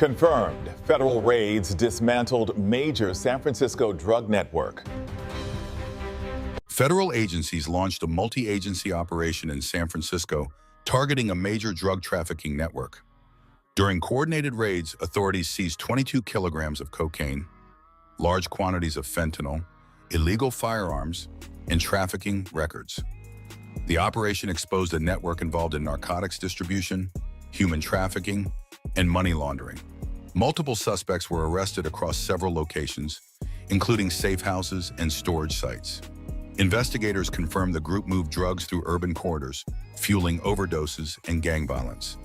Confirmed. Federal raids dismantled major San Francisco drug network. Federal agencies launched a multi-agency operation in San Francisco targeting a major drug trafficking network. During coordinated raids, authorities seized 22 kilograms of cocaine, large quantities of fentanyl, illegal firearms, and trafficking records. The operation exposed a network involved in narcotics distribution, human trafficking, and money laundering. Multiple suspects were arrested across several locations, including safe houses and storage sites. Investigators confirmed the group moved drugs through urban corridors, fueling overdoses and gang violence.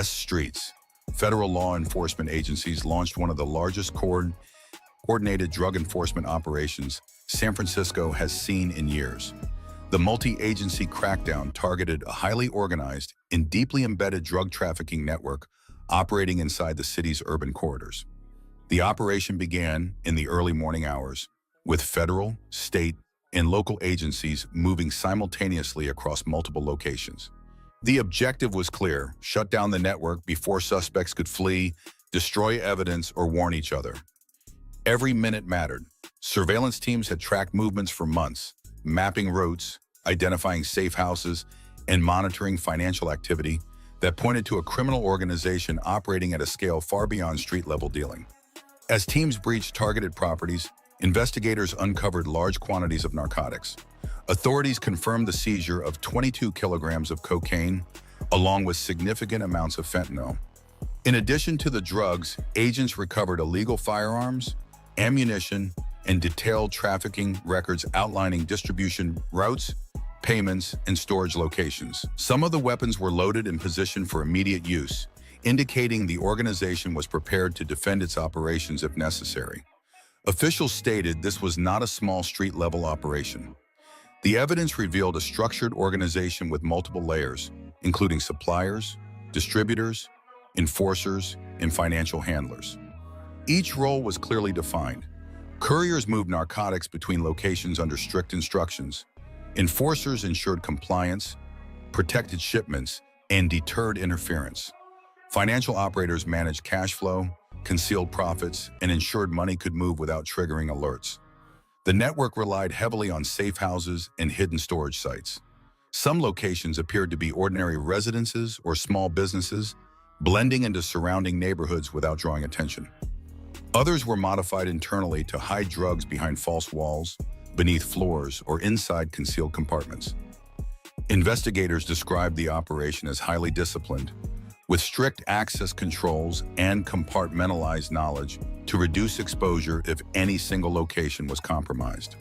Streets. Federal law enforcement agencies launched one of the largest coordinated drug enforcement operations San Francisco has seen in years. The multi-agency crackdown targeted a highly organized and deeply embedded drug trafficking network operating inside the city's urban corridors. The operation began in the early morning hours, with federal, state, and local agencies moving simultaneously across multiple locations. The objective was clear: shut down the network before suspects could flee, destroy evidence, or warn each other. Every minute mattered. Surveillance teams had tracked movements for months, mapping routes, identifying safe houses, and monitoring financial activity that pointed to a criminal organization operating at a scale far beyond street-level dealing. As teams breached targeted properties, investigators uncovered large quantities of narcotics. Authorities confirmed the seizure of 22 kilograms of cocaine, along with significant amounts of fentanyl. In addition to the drugs, agents recovered illegal firearms, ammunition, and detailed trafficking records outlining distribution routes, payments, and storage locations. Some of the weapons were loaded and positioned for immediate use, indicating the organization was prepared to defend its operations if necessary. Officials stated this was not a small street-level operation. The evidence revealed a structured organization with multiple layers, including suppliers, distributors, enforcers, and financial handlers. Each role was clearly defined. Couriers moved narcotics between locations under strict instructions. Enforcers ensured compliance, protected shipments, and deterred interference. Financial operators managed cash flow, concealed profits, and ensured money could move without triggering alerts. The network relied heavily on safe houses and hidden storage sites. Some locations appeared to be ordinary residences or small businesses, blending into surrounding neighborhoods without drawing attention. Others were modified internally to hide drugs behind false walls, beneath floors, or inside concealed compartments. Investigators described the operation as highly disciplined, with strict access controls and compartmentalized knowledge to reduce exposure if any single location was compromised.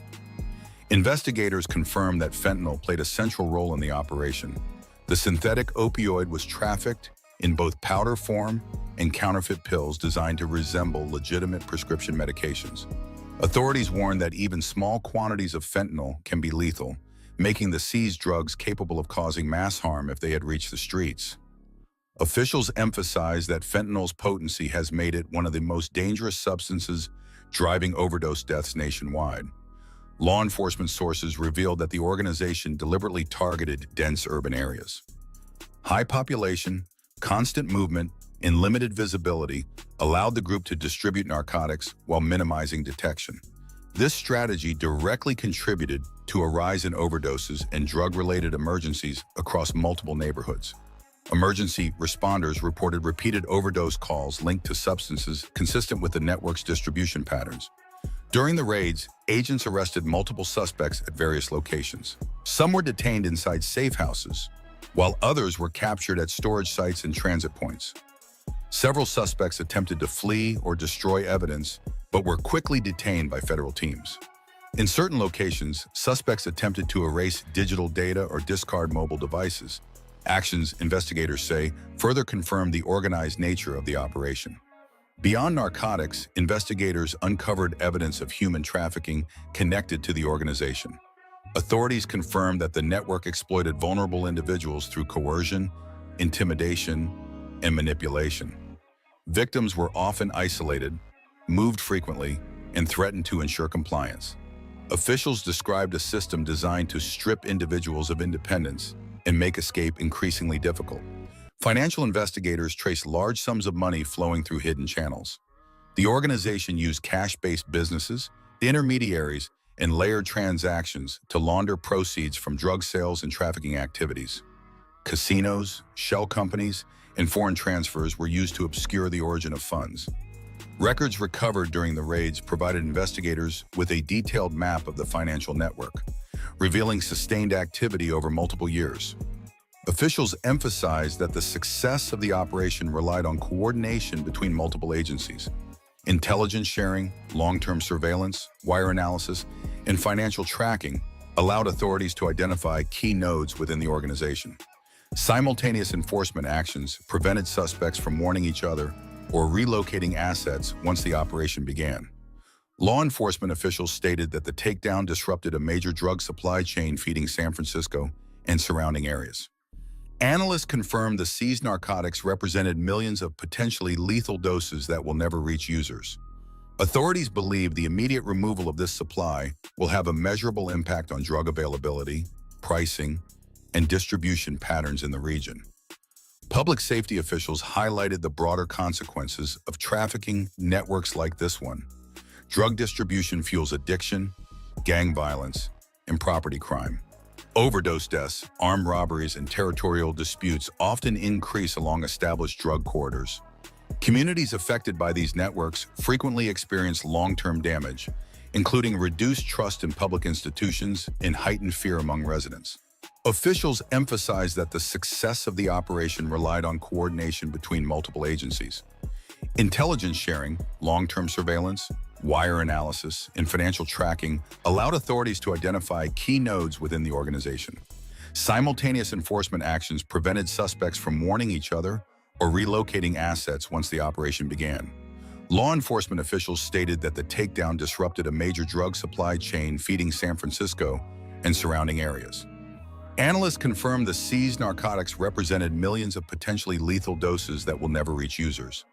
Investigators confirmed that fentanyl played a central role in the operation. The synthetic opioid was trafficked in both powder form and counterfeit pills designed to resemble legitimate prescription medications. Authorities warned that even small quantities of fentanyl can be lethal, making the seized drugs capable of causing mass harm if they had reached the streets. Officials emphasized that fentanyl's potency has made it one of the most dangerous substances driving overdose deaths nationwide. Law enforcement sources revealed that the organization deliberately targeted dense urban areas. High population, constant movement, and limited visibility allowed the group to distribute narcotics while minimizing detection. This strategy directly contributed to a rise in overdoses and drug-related emergencies across multiple neighborhoods. Emergency responders reported repeated overdose calls linked to substances consistent with the network's distribution patterns. During the raids, agents arrested multiple suspects at various locations. Some were detained inside safe houses, while others were captured at storage sites and transit points. Several suspects attempted to flee or destroy evidence, but were quickly detained by federal teams. In certain locations, suspects attempted to erase digital data or discard mobile devices. Actions, investigators say, further confirmed the organized nature of the operation. Beyond narcotics, investigators uncovered evidence of human trafficking connected to the organization. Authorities confirmed that the network exploited vulnerable individuals through coercion, intimidation, and manipulation. Victims were often isolated, moved frequently, and threatened to ensure compliance. Officials described a system designed to strip individuals of independence and make escape increasingly difficult. Financial investigators trace large sums of money flowing through hidden channels. The organization used cash-based businesses, intermediaries, and layered transactions to launder proceeds from drug sales and trafficking activities. Casinos, shell companies, and foreign transfers were used to obscure the origin of funds. Records recovered during the raids provided investigators with a detailed map of the financial network, revealing sustained activity over multiple years. Officials emphasized that the success of the operation relied on coordination between multiple agencies. Intelligence sharing, long-term surveillance, wire analysis, and financial tracking allowed authorities to identify key nodes within the organization. Simultaneous enforcement actions prevented suspects from warning each other or relocating assets once the operation began. Law enforcement officials stated that the takedown disrupted a major drug supply chain feeding San Francisco and surrounding areas. Analysts confirmed the seized narcotics represented millions of potentially lethal doses that will never reach users. Authorities believe the immediate removal of this supply will have a measurable impact on drug availability, pricing, and distribution patterns in the region. Public safety officials highlighted the broader consequences of trafficking networks like this one. Drug distribution fuels addiction, gang violence, and property crime. Overdose deaths, armed robberies, and territorial disputes often increase along established drug corridors. Communities affected by these networks frequently experience long-term damage, including reduced trust in public institutions and heightened fear among residents. Officials emphasized that the success of the operation relied on coordination between multiple agencies. Intelligence sharing, long-term surveillance, wire analysis, and financial tracking allowed authorities to identify key nodes within the organization. Simultaneous enforcement actions prevented suspects from warning each other or relocating assets once the operation began. Law enforcement officials stated that the takedown disrupted a major drug supply chain feeding San Francisco and surrounding areas. Analysts confirmed the seized narcotics represented millions of potentially lethal doses that will never reach users.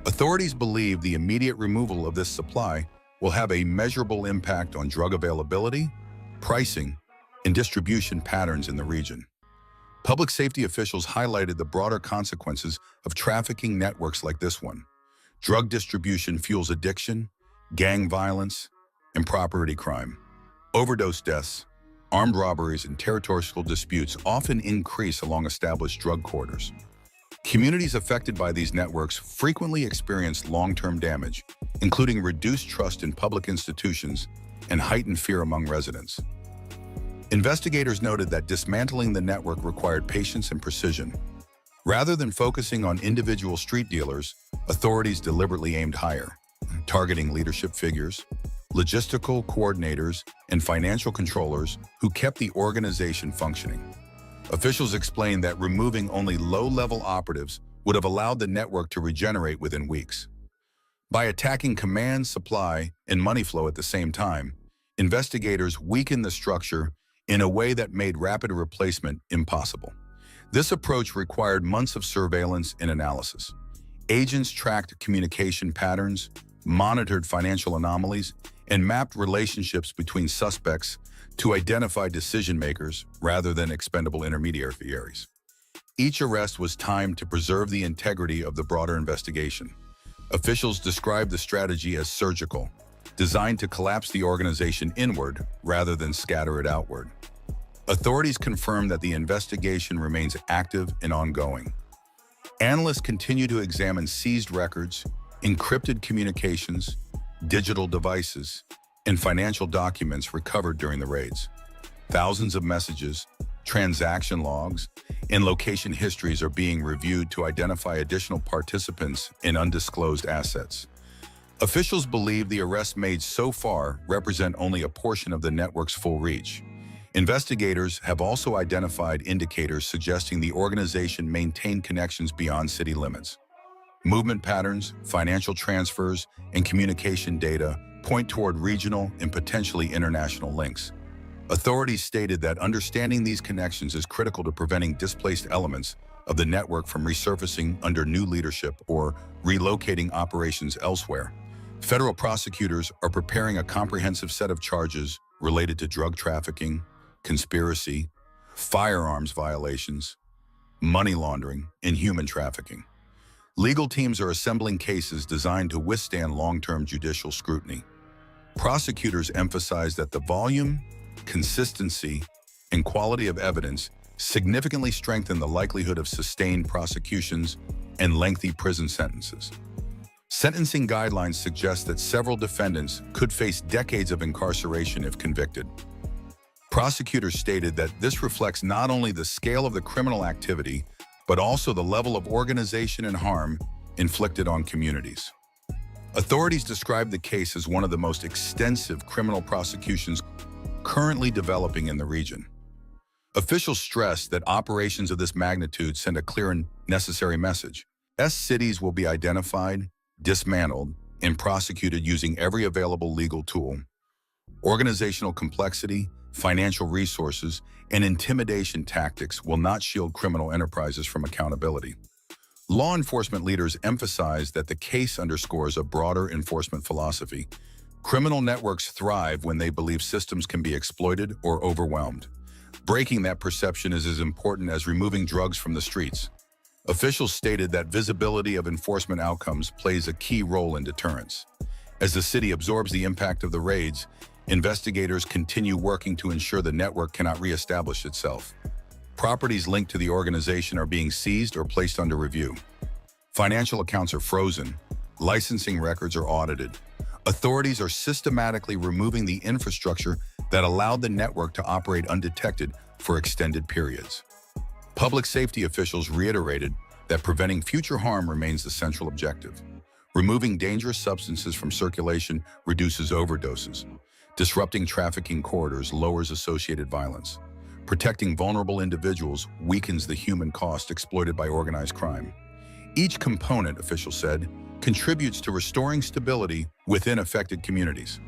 Authorities believe the immediate removal of this supply will have a measurable impact on drug availability, pricing, and distribution patterns in the region. Public safety officials highlighted the broader consequences of trafficking networks like this one. Drug distribution fuels addiction, gang violence, and property crime. Overdose deaths, armed robberies, and territorial disputes often increase along established drug corridors. Communities affected by these networks frequently experience long-term damage, including reduced trust in public institutions and heightened fear among residents. Investigators noted that dismantling the network required patience and precision. Rather than focusing on individual street dealers, authorities deliberately aimed higher, targeting leadership figures, logistical coordinators, and financial controllers who kept the organization functioning. Officials explained that removing only low-level operatives would have allowed the network to regenerate within weeks. By attacking command, supply, and money flow at the same time, investigators weakened the structure in a way that made rapid replacement impossible. This approach required months of surveillance and analysis. Agents tracked communication patterns, monitored financial anomalies, and mapped relationships between suspects to identify decision-makers rather than expendable intermediaries. Each arrest was timed to preserve the integrity of the broader investigation. Officials described the strategy as surgical, designed to collapse the organization inward rather than scatter it outward. Authorities confirmed that the investigation remains active and ongoing. Analysts continue to examine seized records, encrypted communications, digital devices, and financial documents recovered during the raids. Thousands of messages, transaction logs, and location histories are being reviewed to identify additional participants in undisclosed assets. Officials believe the arrests made so far represent only a portion of the network's full reach. Investigators have also identified indicators suggesting the organization maintained connections beyond city limits. Movement patterns, financial transfers, and communication data point toward regional and potentially international links. Authorities stated that understanding these connections is critical to preventing displaced elements of the network from resurfacing under new leadership or relocating operations elsewhere. Federal prosecutors are preparing a comprehensive set of charges related to drug trafficking, conspiracy, firearms violations, money laundering, and human trafficking. Legal teams are assembling cases designed to withstand long-term judicial scrutiny. Prosecutors emphasize that the volume, consistency, and quality of evidence significantly strengthen the likelihood of sustained prosecutions and lengthy prison sentences. Sentencing guidelines suggest that several defendants could face decades of incarceration if convicted. Prosecutors stated that this reflects not only the scale of the criminal activity, but also the level of organization and harm inflicted on communities. Authorities described the case as one of the most extensive criminal prosecutions currently developing in the region. Officials stressed that operations of this magnitude send a clear and necessary message. Cities will be identified, dismantled, and prosecuted using every available legal tool. Organizational complexity, financial resources, and intimidation tactics will not shield criminal enterprises from accountability. Law enforcement leaders emphasize that the case underscores a broader enforcement philosophy. Criminal networks thrive when they believe systems can be exploited or overwhelmed. Breaking that perception is as important as removing drugs from the streets. Officials stated that visibility of enforcement outcomes plays a key role in deterrence. As the city absorbs the impact of the raids, investigators continue working to ensure the network cannot reestablish itself. Properties linked to the organization are being seized or placed under review. Financial accounts are frozen. Licensing records are audited. Authorities are systematically removing the infrastructure that allowed the network to operate undetected for extended periods. Public safety officials reiterated that preventing future harm remains the central objective. Removing dangerous substances from circulation reduces overdoses. Disrupting trafficking corridors lowers associated violence. Protecting vulnerable individuals weakens the human cost exploited by organized crime. Each component, officials said, contributes to restoring stability within affected communities.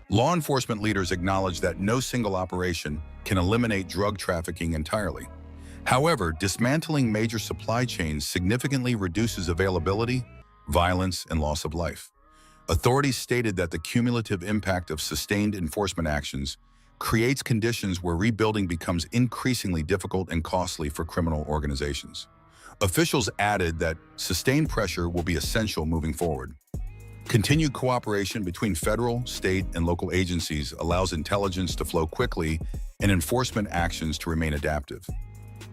Law enforcement leaders acknowledge that no single operation can eliminate drug trafficking entirely. However, dismantling major supply chains significantly reduces availability, violence, and loss of life. Authorities stated that the cumulative impact of sustained enforcement actions creates conditions where rebuilding becomes increasingly difficult and costly for criminal organizations. Officials added that sustained pressure will be essential moving forward. Continued cooperation between federal, state, and local agencies allows intelligence to flow quickly and enforcement actions to remain adaptive.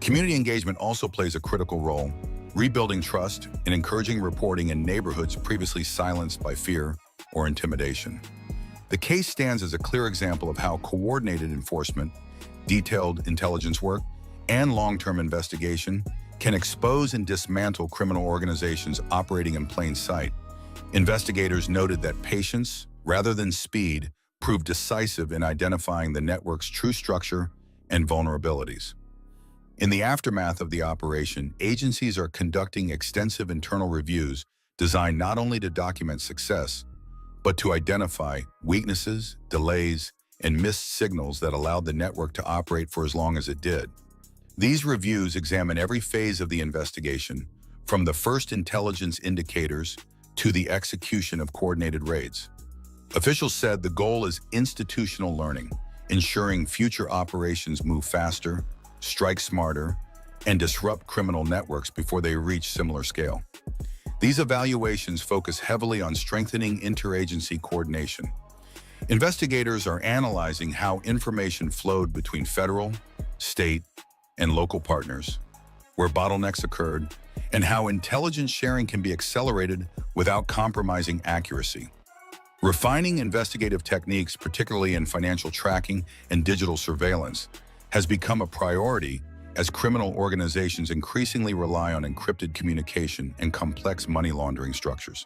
Community engagement also plays a critical role, rebuilding trust and encouraging reporting in neighborhoods previously silenced by fear or intimidation. The case stands as a clear example of how coordinated enforcement, detailed intelligence work, and long-term investigation can expose and dismantle criminal organizations operating in plain sight. Investigators noted that patience, rather than speed, proved decisive in identifying the network's true structure and vulnerabilities. In the aftermath of the operation, agencies are conducting extensive internal reviews designed not only to document success, but to identify weaknesses, delays, and missed signals that allowed the network to operate for as long as it did. These reviews examine every phase of the investigation, from the first intelligence indicators to the execution of coordinated raids. Officials said the goal is institutional learning, ensuring future operations move faster, strike smarter, and disrupt criminal networks before they reach similar scale. These evaluations focus heavily on strengthening interagency coordination. Investigators are analyzing how information flowed between federal, state, and local partners, where bottlenecks occurred, and how intelligence sharing can be accelerated without compromising accuracy. Refining investigative techniques, particularly in financial tracking and digital surveillance, has become a priority as criminal organizations increasingly rely on encrypted communication and complex money laundering structures.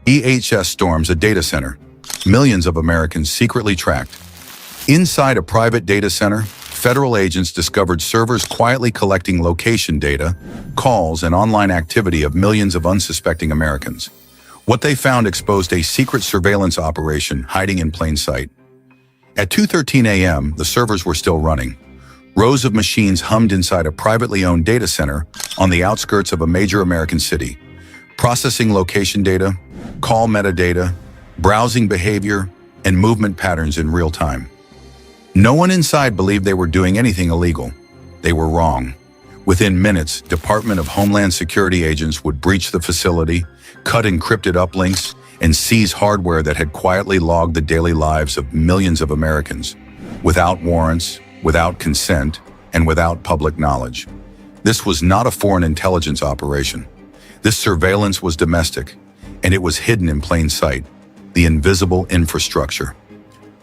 DHS storms a data center. Millions of Americans secretly tracked. Inside a private data center, federal agents discovered servers quietly collecting location data, calls, and online activity of millions of unsuspecting Americans. What they found exposed a secret surveillance operation hiding in plain sight. At 2:13 a.m., the servers were still running. Rows of machines hummed inside a privately owned data center on the outskirts of a major American city, processing location data, call metadata, browsing behavior, and movement patterns in real time. No one inside believed they were doing anything illegal. They were wrong. Within minutes, Department of Homeland Security agents would breach the facility, cut encrypted uplinks, and seize hardware that had quietly logged the daily lives of millions of Americans, without warrants, without consent, and without public knowledge. This was not a foreign intelligence operation. This surveillance was domestic, and it was hidden in plain sight, the invisible infrastructure.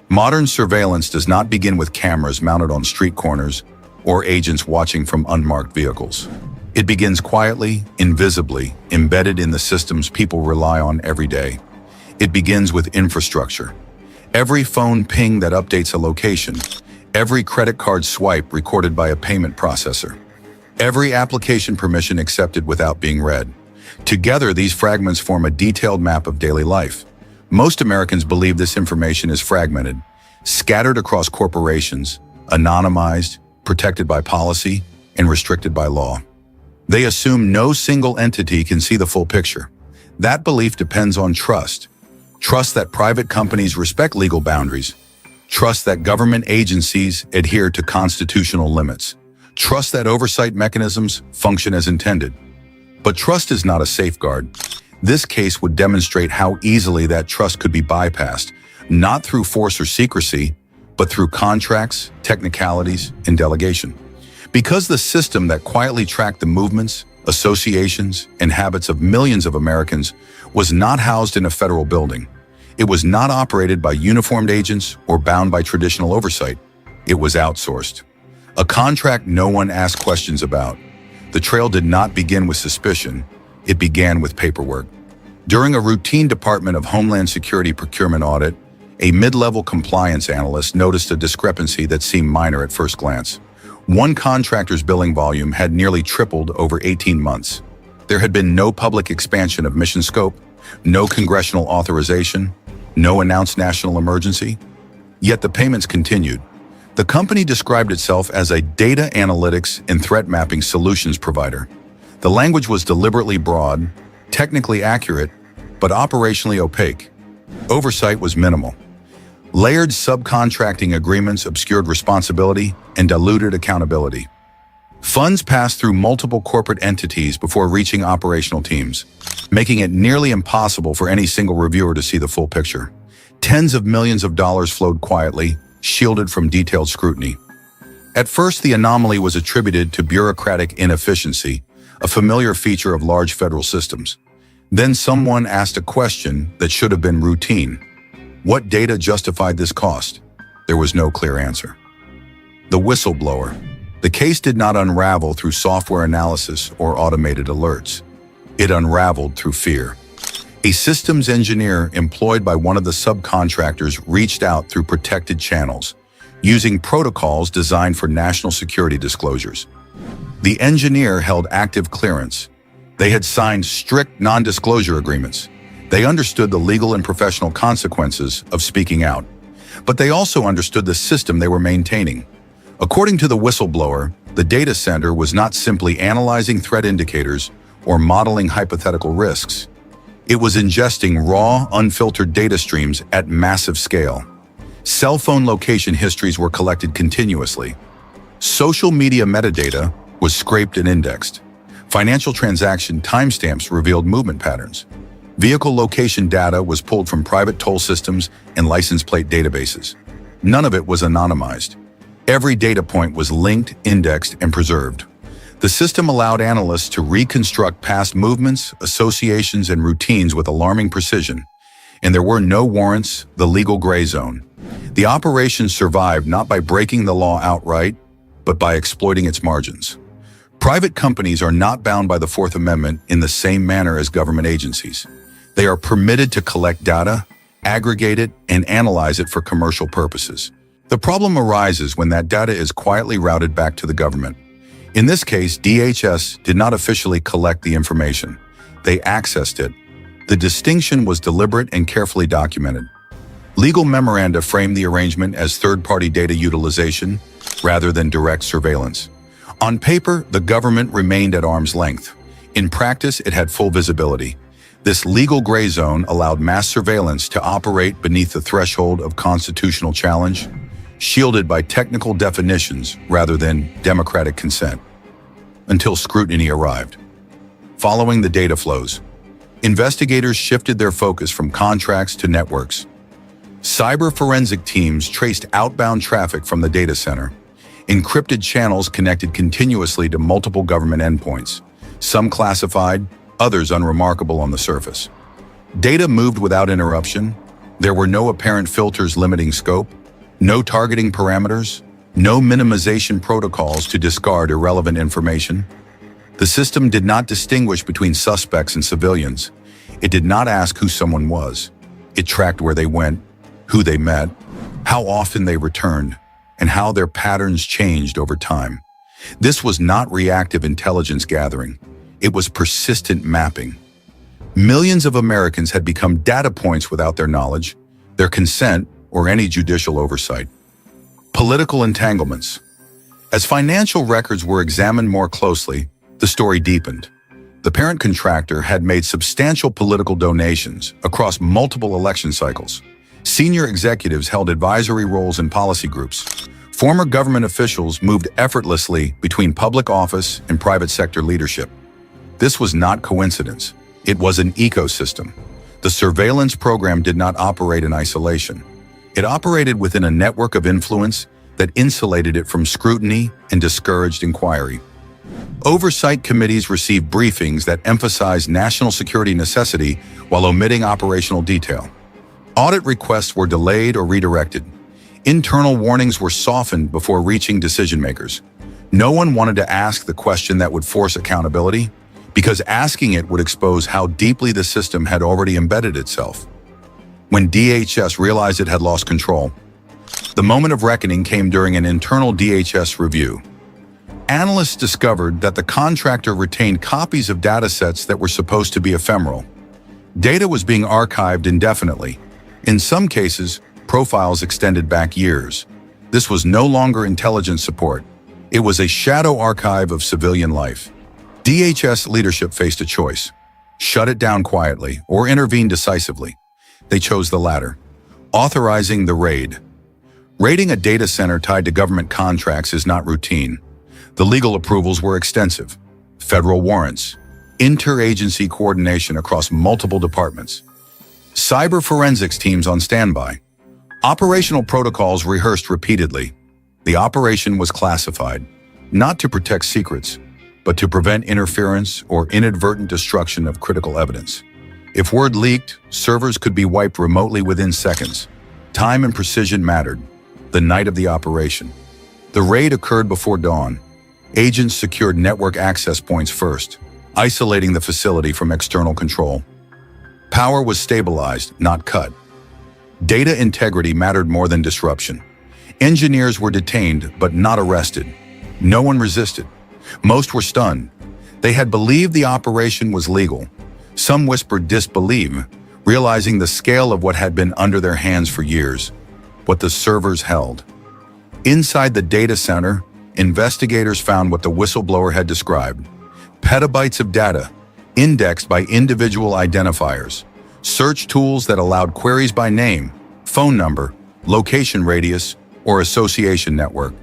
Modern surveillance does not begin with cameras mounted on street corners or agents watching from unmarked vehicles. It begins quietly, invisibly, embedded in the systems people rely on every day. It begins with infrastructure. Every phone ping that updates a location, every credit card swipe recorded by a payment processor, every application permission accepted without being read. Together, these fragments form a detailed map of daily life. Most Americans believe this information is fragmented, scattered across corporations, anonymized, protected by policy, and restricted by law. They assume no single entity can see the full picture. That belief depends on trust. Trust that private companies respect legal boundaries. Trust that government agencies adhere to constitutional limits. Trust that oversight mechanisms function as intended. But trust is not a safeguard. This case would demonstrate how easily that trust could be bypassed, not through force or secrecy, but through contracts, technicalities, and delegation. Because the system that quietly tracked the movements, associations, and habits of millions of Americans was not housed in a federal building. It was not operated by uniformed agents or bound by traditional oversight. It was outsourced. A contract no one asked questions about. The trail did not begin with suspicion. It began with paperwork. During a routine Department of Homeland Security procurement audit, a mid-level compliance analyst noticed a discrepancy that seemed minor at first glance. One contractor's billing volume had nearly tripled over 18 months. There had been no public expansion of mission scope, no congressional authorization, no announced national emergency. Yet the payments continued. The company described itself as a data analytics and threat mapping solutions provider. The language was deliberately broad, technically accurate, but operationally opaque. Oversight was minimal. Layered subcontracting agreements obscured responsibility and diluted accountability. Funds passed through multiple corporate entities before reaching operational teams, making it nearly impossible for any single reviewer to see the full picture. Tens of millions of dollars flowed quietly, shielded from detailed scrutiny. At first, the anomaly was attributed to bureaucratic inefficiency, a familiar feature of large federal systems. Then someone asked a question that should have been routine. What data justified this cost? There was no clear answer. The whistleblower. The case did not unravel through software analysis or automated alerts. It unraveled through fear. A systems engineer employed by one of the subcontractors reached out through protected channels, using protocols designed for national security disclosures. The engineer held active clearance. They had signed strict non-disclosure agreements. They understood the legal and professional consequences of speaking out. But they also understood the system they were maintaining. According to the whistleblower, the data center was not simply analyzing threat indicators or modeling hypothetical risks. It was ingesting raw, unfiltered data streams at massive scale. Cell phone location histories were collected continuously. Social media metadata was scraped and indexed. Financial transaction timestamps revealed movement patterns. Vehicle location data was pulled from private toll systems and license plate databases. None of it was anonymized. Every data point was linked, indexed, and preserved. The system allowed analysts to reconstruct past movements, associations, and routines with alarming precision. And there were no warrants, the legal gray zone. The operation survived not by breaking the law outright, but by exploiting its margins. Private companies are not bound by the Fourth Amendment in the same manner as government agencies. They are permitted to collect data, aggregate it, and analyze it for commercial purposes. The problem arises when that data is quietly routed back to the government. In this case, DHS did not officially collect the information. They accessed it. The distinction was deliberate and carefully documented. Legal memoranda framed the arrangement as third-party data utilization rather than direct surveillance. On paper, the government remained at arm's length. In practice, it had full visibility. This legal gray zone allowed mass surveillance to operate beneath the threshold of constitutional challenge, shielded by technical definitions rather than democratic consent. until scrutiny arrived. Following the data flows, investigators shifted their focus from contracts to networks. Cyber forensic teams traced outbound traffic from the data center. Encrypted channels connected continuously to multiple government endpoints, some classified, others unremarkable on the surface. Data moved without interruption. There were no apparent filters limiting scope, no targeting parameters, no minimization protocols to discard irrelevant information. The system did not distinguish between suspects and civilians. It did not ask who someone was. It tracked where they went, who they met, how often they returned, and how their patterns changed over time. This was not reactive intelligence gathering. It was persistent mapping. Millions of Americans had become data points without their knowledge, their consent, or any judicial oversight. Political entanglements. As financial records were examined more closely, the story deepened. The parent contractor had made substantial political donations across multiple election cycles. Senior executives held advisory roles in policy groups. Former government officials moved effortlessly between public office and private sector leadership. This was not coincidence. It was an ecosystem. The surveillance program did not operate in isolation. It operated within a network of influence that insulated it from scrutiny and discouraged inquiry. Oversight committees received briefings that emphasized national security necessity while omitting operational detail. Audit requests were delayed or redirected. Internal warnings were softened before reaching decision-makers. No one wanted to ask the question that would force accountability, because asking it would expose how deeply the system had already embedded itself. When DHS realized it had lost control, the moment of reckoning came during an internal DHS review. Analysts discovered that the contractor retained copies of datasets that were supposed to be ephemeral. Data was being archived indefinitely. In some cases, profiles extended back years. This was no longer intelligence support. It was a shadow archive of civilian life. DHS leadership faced a choice: shut it down quietly or intervene decisively. They chose the latter, authorizing the raid. Raiding a data center tied to government contracts is not routine. The legal approvals were extensive: federal warrants, interagency coordination across multiple departments, cyber forensics teams on standby, operational protocols rehearsed repeatedly. The operation was classified, not to protect secrets, but to prevent interference or inadvertent destruction of critical evidence. If word leaked, servers could be wiped remotely within seconds. Time and precision mattered. The night of the operation, the raid occurred before dawn. Agents secured network access points first, isolating the facility from external control. Power was stabilized, not cut. Data integrity mattered more than disruption. Engineers were detained, but not arrested. No one resisted. Most were stunned. They had believed the operation was legal. Some whispered disbelief, realizing the scale of what had been under their hands for years, what the servers held. Inside the data center, investigators found what the whistleblower had described: petabytes of data, indexed by individual identifiers, search tools that allowed queries by name, phone number, location radius, or association network,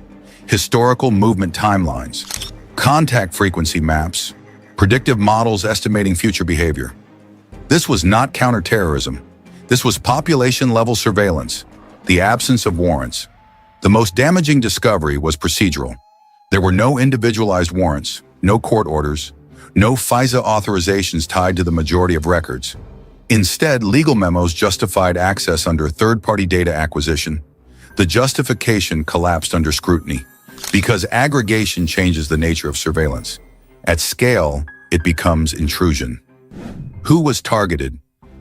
historical movement timelines, contact frequency maps, predictive models estimating future behavior. This was not counterterrorism. This was population-level surveillance, the absence of warrants. The most damaging discovery was procedural. There were no individualized warrants, no court orders, no FISA authorizations tied to the majority of records. Instead, legal memos justified access under third-party data acquisition. The justification collapsed under scrutiny, because aggregation changes the nature of surveillance. At scale, it becomes intrusion. Who was targeted?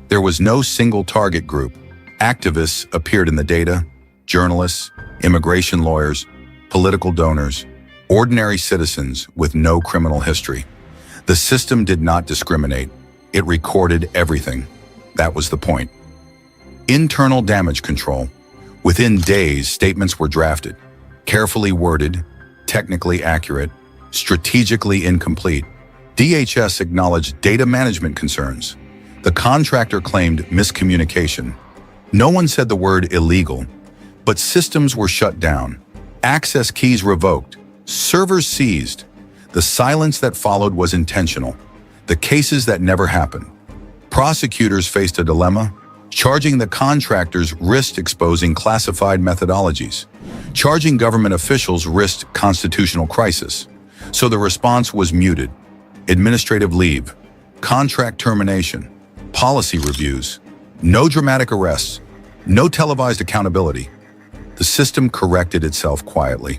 There was no single target group. Activists appeared in the data: journalists, immigration lawyers, political donors, ordinary citizens with no criminal history. The system did not discriminate. It recorded everything. That was the point. Internal damage control. Within days, statements were drafted, carefully worded, technically accurate, strategically incomplete. DHS acknowledged data management concerns. The contractor claimed miscommunication. No one said the word illegal, but systems were shut down, access keys revoked, servers seized. The silence that followed was intentional. The cases that never happened. Prosecutors faced a dilemma. Charging the contractors risked exposing classified methodologies. Charging government officials risked constitutional crisis. So the response was muted. Administrative leave, contract termination, policy reviews, no dramatic arrests, no televised accountability. The system corrected itself quietly.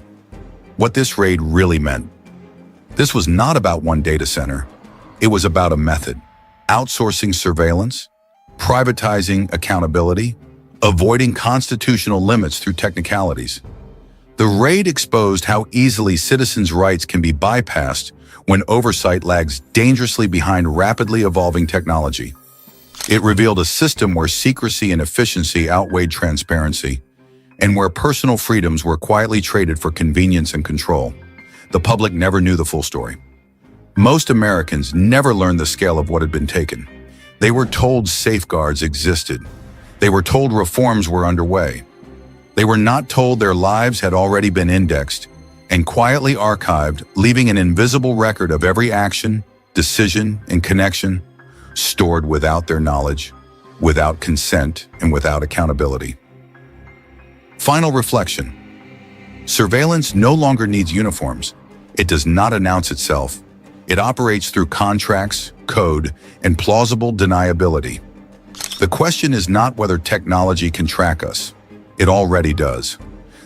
What this raid really meant. This was not about one data center. It was about a method. Outsourcing surveillance, privatizing accountability, avoiding constitutional limits through technicalities. The raid exposed how easily citizens' rights can be bypassed when oversight lags dangerously behind rapidly evolving technology. It revealed a system where secrecy and efficiency outweighed transparency, and where personal freedoms were quietly traded for convenience and control. The public never knew the full story. Most Americans never learned the scale of what had been taken. They were told safeguards existed. They were told reforms were underway. They were not told their lives had already been indexed and quietly archived, leaving an invisible record of every action, decision, and connection, stored without their knowledge, without consent, and without accountability. Final reflection. Surveillance no longer needs uniforms. It does not announce itself. It operates through contracts, code, and plausible deniability. The question is not whether technology can track us. It already does.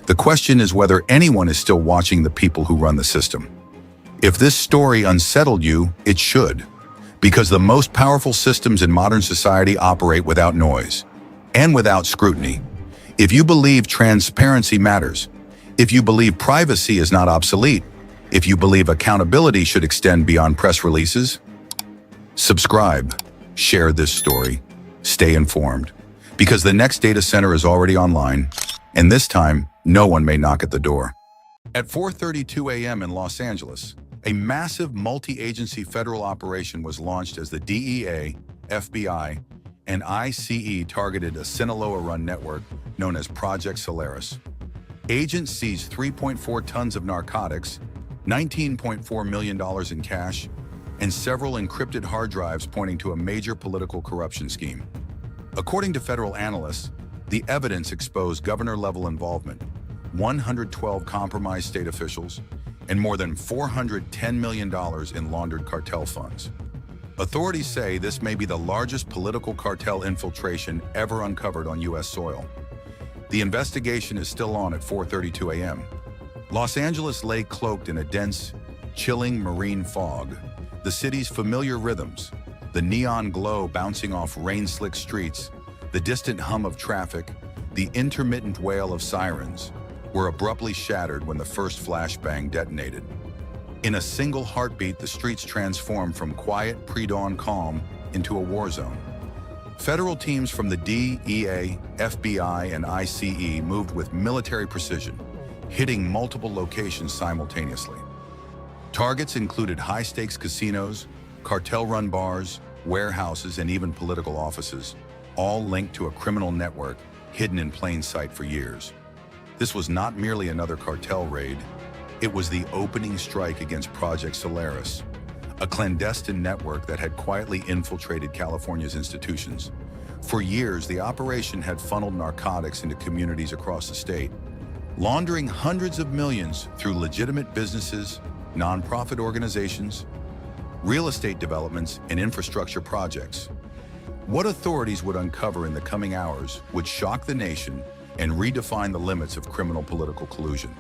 The question is whether anyone is still watching the people who run the system. If this story unsettled you, it should, because the most powerful systems in modern society operate without noise and without scrutiny. If you believe transparency matters, if you believe privacy is not obsolete, if you believe accountability should extend beyond press releases, subscribe, share this story, stay informed, because the next data center is already online, and this time, no one may knock at the door. At 4:32 a.m. in Los Angeles, a massive multi-agency federal operation was launched as the DEA, FBI, and ICE targeted a Sinaloa-run network known as Project Solaris. Agents seized 3.4 tons of narcotics, $19.4 million in cash, and several encrypted hard drives pointing to a major political corruption scheme. According to federal analysts, the evidence exposed governor-level involvement, 112 compromised state officials, and more than $410 million in laundered cartel funds. Authorities say this may be the largest political cartel infiltration ever uncovered on U.S. soil. The investigation is still on at 4:32 a.m. Los Angeles lay cloaked in a dense, chilling marine fog. The city's familiar rhythms, the neon glow bouncing off rain-slick streets, the distant hum of traffic, the intermittent wail of sirens, were abruptly shattered when the first flashbang detonated. In a single heartbeat, the streets transformed from quiet pre-dawn calm into a war zone. Federal teams from the DEA, FBI, and ICE moved with military precision, hitting multiple locations simultaneously. Targets included high-stakes casinos, cartel-run bars, warehouses, and even political offices, all linked to a criminal network hidden in plain sight for years. This was not merely another cartel raid. It was the opening strike against Project Solaris, a clandestine network that had quietly infiltrated California's institutions. For years, the operation had funneled narcotics into communities across the state, laundering hundreds of millions through legitimate businesses, nonprofit organizations, real estate developments, and infrastructure projects. What authorities would uncover in the coming hours would shock the nation and redefine the limits of criminal political collusion.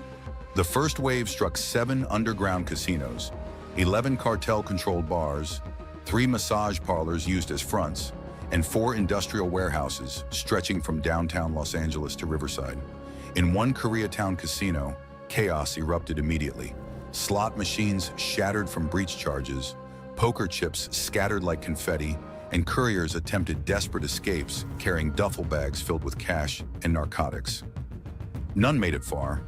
The first wave struck 7 underground casinos, 11 cartel-controlled bars, 3 massage parlors used as fronts, and 4 industrial warehouses stretching from downtown Los Angeles to Riverside. In one Koreatown casino, chaos erupted immediately. Slot machines shattered from breach charges, poker chips scattered like confetti, and couriers attempted desperate escapes carrying duffel bags filled with cash and narcotics. None made it far.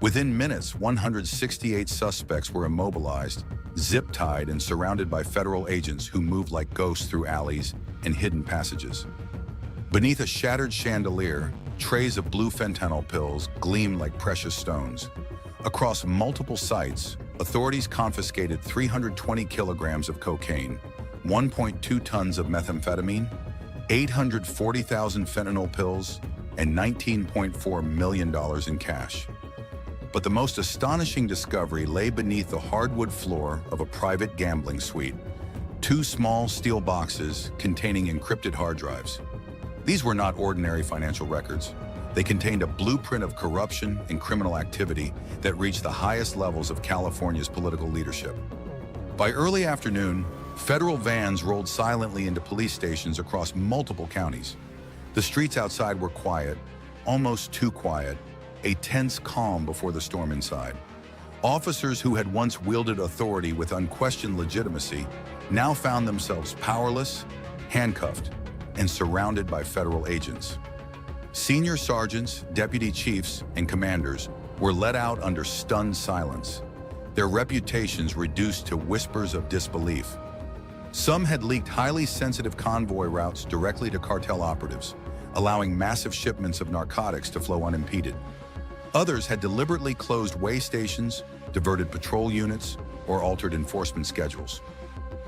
Within minutes, 168 suspects were immobilized, zip-tied, and surrounded by federal agents who moved like ghosts through alleys and hidden passages. Beneath a shattered chandelier, trays of blue fentanyl pills gleamed like precious stones. Across multiple sites, authorities confiscated 320 kilograms of cocaine, 1.2 tons of methamphetamine, 840,000 fentanyl pills, and $19.4 million in cash. But the most astonishing discovery lay beneath the hardwood floor of a private gambling suite. Two small steel boxes containing encrypted hard drives. These were not ordinary financial records. They contained a blueprint of corruption and criminal activity that reached the highest levels of California's political leadership. By early afternoon, federal vans rolled silently into police stations across multiple counties. The streets outside were quiet, almost too quiet, a tense calm before the storm inside. Officers who had once wielded authority with unquestioned legitimacy now found themselves powerless, handcuffed, and surrounded by federal agents. Senior sergeants, deputy chiefs, and commanders were let out under stunned silence, their reputations reduced to whispers of disbelief. Some had leaked highly sensitive convoy routes directly to cartel operatives, allowing massive shipments of narcotics to flow unimpeded. Others had deliberately closed way stations, diverted patrol units, or altered enforcement schedules,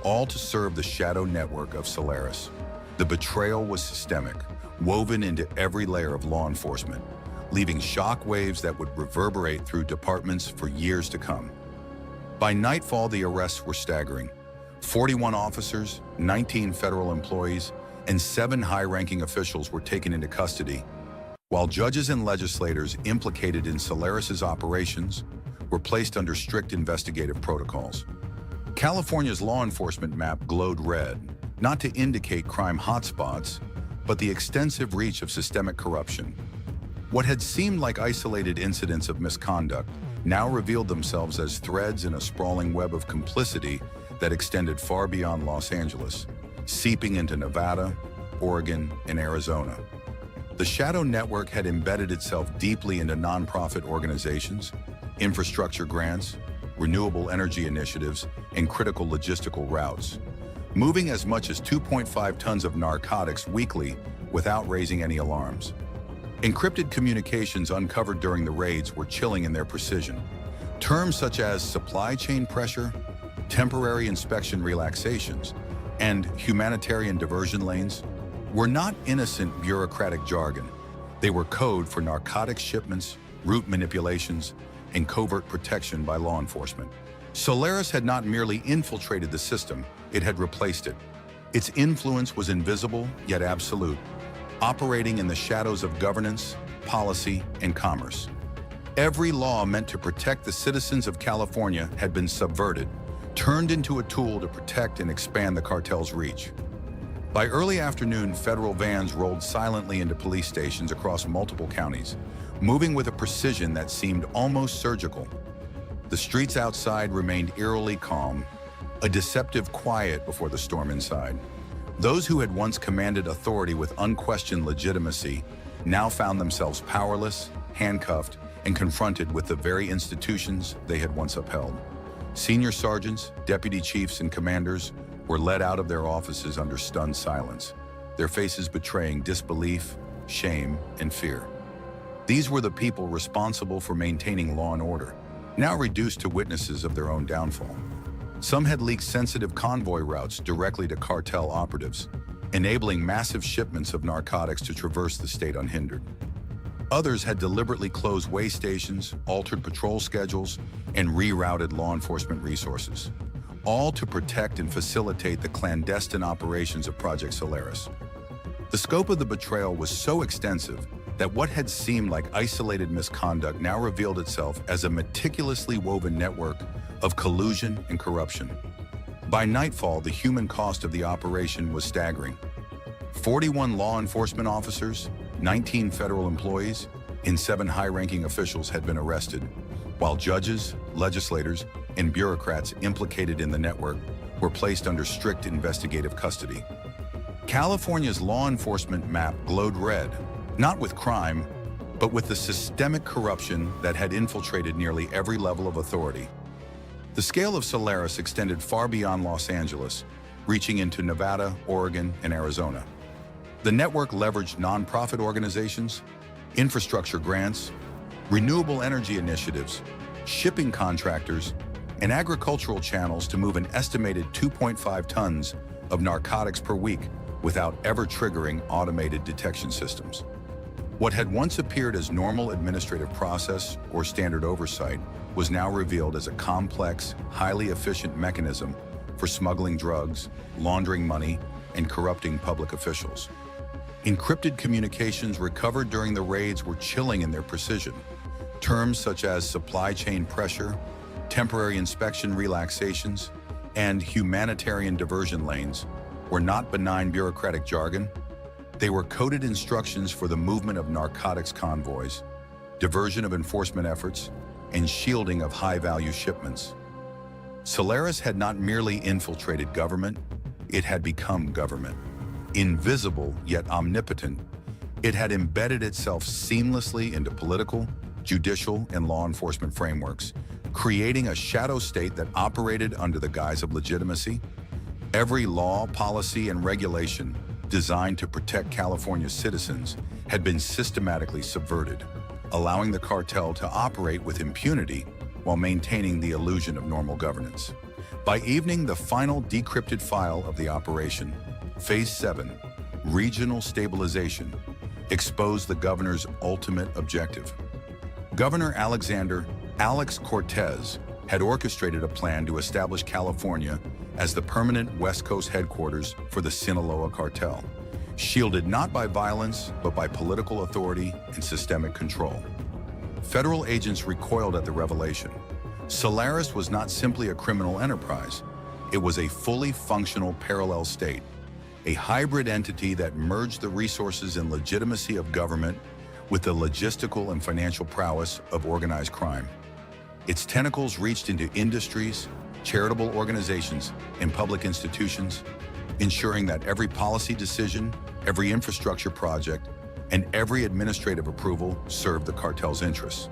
all to serve the shadow network of Solaris. The betrayal was systemic, woven into every layer of law enforcement, leaving shock waves that would reverberate through departments for years to come. By nightfall, the arrests were staggering. 41 officers, 19 federal employees, and 7 high-ranking officials were taken into custody, while judges and legislators implicated in Solaris's operations were placed under strict investigative protocols. California's law enforcement map glowed red, not to indicate crime hotspots, but the extensive reach of systemic corruption. What had seemed like isolated incidents of misconduct now revealed themselves as threads in a sprawling web of complicity that extended far beyond Los Angeles, seeping into Nevada, Oregon, and Arizona. The shadow network had embedded itself deeply into nonprofit organizations, infrastructure grants, renewable energy initiatives, and critical logistical routes, moving as much as 2.5 tons of narcotics weekly without raising any alarms. Encrypted communications uncovered during the raids were chilling in their precision. Terms such as supply chain pressure, temporary inspection relaxations, and humanitarian diversion lanes were not innocent bureaucratic jargon. They were code for narcotics shipments, route manipulations, and covert protection by law enforcement. Solaris had not merely infiltrated the system, it had replaced it. Its influence was invisible yet absolute, operating in the shadows of governance, policy, and commerce. Every law meant to protect the citizens of California had been subverted, turned into a tool to protect and expand the cartel's reach. By early afternoon, federal vans rolled silently into police stations across multiple counties, moving with a precision that seemed almost surgical. The streets outside remained eerily calm, a deceptive quiet before the storm inside. Those who had once commanded authority with unquestioned legitimacy now found themselves powerless, handcuffed, and confronted with the very institutions they had once upheld. Senior sergeants, deputy chiefs, and commanders were led out of their offices under stunned silence, their faces betraying disbelief, shame, and fear. These were the people responsible for maintaining law and order, now reduced to witnesses of their own downfall. Some had leaked sensitive convoy routes directly to cartel operatives, enabling massive shipments of narcotics to traverse the state unhindered. Others had deliberately closed way stations, altered patrol schedules, and rerouted law enforcement resources, all to protect and facilitate the clandestine operations of Project Solaris. The scope of the betrayal was so extensive that what had seemed like isolated misconduct now revealed itself as a meticulously woven network of collusion and corruption. By nightfall, the human cost of the operation was staggering. 41 law enforcement officers, 19 federal employees, and 7 high-ranking officials had been arrested, while judges, legislators, and bureaucrats implicated in the network were placed under strict investigative custody. California's law enforcement map glowed red, not with crime, but with the systemic corruption that had infiltrated nearly every level of authority. The scale of Solaris extended far beyond Los Angeles, reaching into Nevada, Oregon, and Arizona. The network leveraged nonprofit organizations, infrastructure grants, renewable energy initiatives, shipping contractors, and agricultural channels to move an estimated 2.5 tons of narcotics per week without ever triggering automated detection systems. What had once appeared as normal administrative process or standard oversight was now revealed as a complex, highly efficient mechanism for smuggling drugs, laundering money, and corrupting public officials. Encrypted communications recovered during the raids were chilling in their precision. Terms such as supply chain pressure, temporary inspection relaxations, and humanitarian diversion lanes were not benign bureaucratic jargon. They were coded instructions for the movement of narcotics convoys, diversion of enforcement efforts, and shielding of high-value shipments. Solaris had not merely infiltrated government, it had become government. Invisible yet omnipotent, it had embedded itself seamlessly into political, judicial, and law enforcement frameworks, creating a shadow state that operated under the guise of legitimacy. Every law, policy, and regulation designed to protect California's citizens had been systematically subverted, allowing the cartel to operate with impunity while maintaining the illusion of normal governance. By evening, the final decrypted file of the operation, Phase 7, Regional Stabilization, exposed the governor's ultimate objective. Governor Alexander Alex Cortez had orchestrated a plan to establish California as the permanent West Coast headquarters for the Sinaloa cartel, shielded not by violence, but by political authority and systemic control. Federal agents recoiled at the revelation. Solaris was not simply a criminal enterprise. It was a fully functional parallel state, a hybrid entity that merged the resources and legitimacy of government with the logistical and financial prowess of organized crime. Its tentacles reached into industries, charitable organizations, and public institutions, ensuring that every policy decision, every infrastructure project, and every administrative approval served the cartel's interests.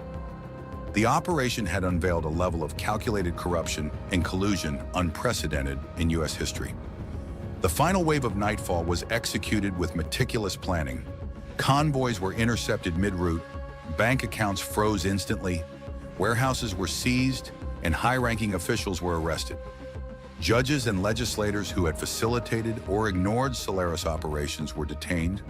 The operation had unveiled a level of calculated corruption and collusion unprecedented in U.S. history. The final wave of nightfall was executed with meticulous planning. Convoys were intercepted mid-route, bank accounts froze instantly, warehouses were seized, and high-ranking officials were arrested. Judges and legislators who had facilitated or ignored Solaris operations were detained,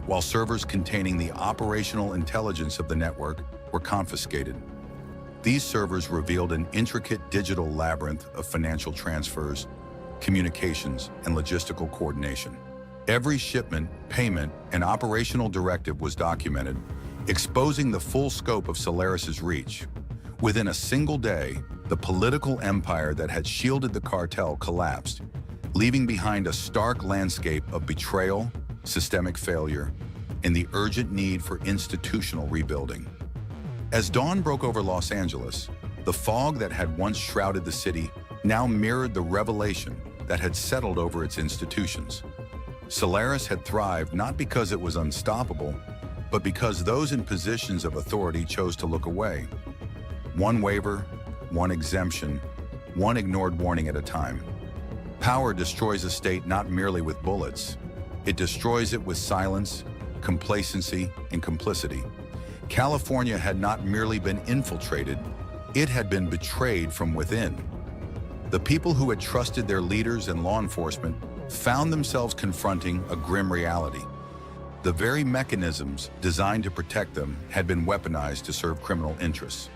while servers containing the operational intelligence of the network were confiscated. These servers revealed an intricate digital labyrinth of financial transfers, communications, and logistical coordination. Every shipment, payment, and operational directive was documented, exposing the full scope of Solaris's reach. Within a single day, the political empire that had shielded the cartel collapsed, leaving behind a stark landscape of betrayal, systemic failure, and the urgent need for institutional rebuilding. As dawn broke over Los Angeles, the fog that had once shrouded the city now mirrored the revelation that had settled over its institutions. Solaris had thrived not because it was unstoppable, but because those in positions of authority chose to look away. One waiver, one exemption, one ignored warning at a time. Power destroys a state not merely with bullets. It destroys it with silence, complacency, and complicity. California had not merely been infiltrated, it had been betrayed from within. The people who had trusted their leaders and law enforcement found themselves confronting a grim reality. The very mechanisms designed to protect them had been weaponized to serve criminal interests.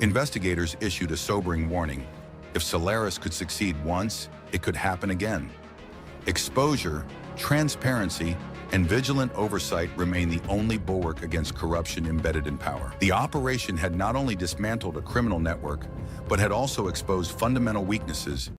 Investigators issued a sobering warning. If Solaris could succeed once, it could happen again. Exposure, transparency, and vigilant oversight remain the only bulwark against corruption embedded in power. The operation had not only dismantled a criminal network, but had also exposed fundamental weaknesses